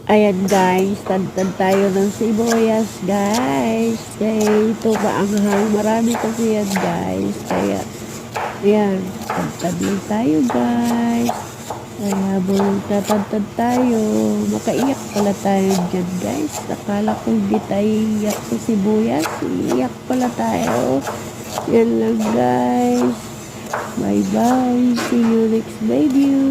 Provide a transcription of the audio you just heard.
Ayan guys, tantad tayo ng sibuyas guys. Kaya ito maanghang. Marami kasi yan guys. Kaya, ayan, tantad lang tayo guys. Kaya habang tatantad tayo, makaiyak pala tayo dyan guys. Akala ko hindi tayo iyak sa sibuyas. Iyak pala tayo. Yan lang guys. Bye bye. See you next video.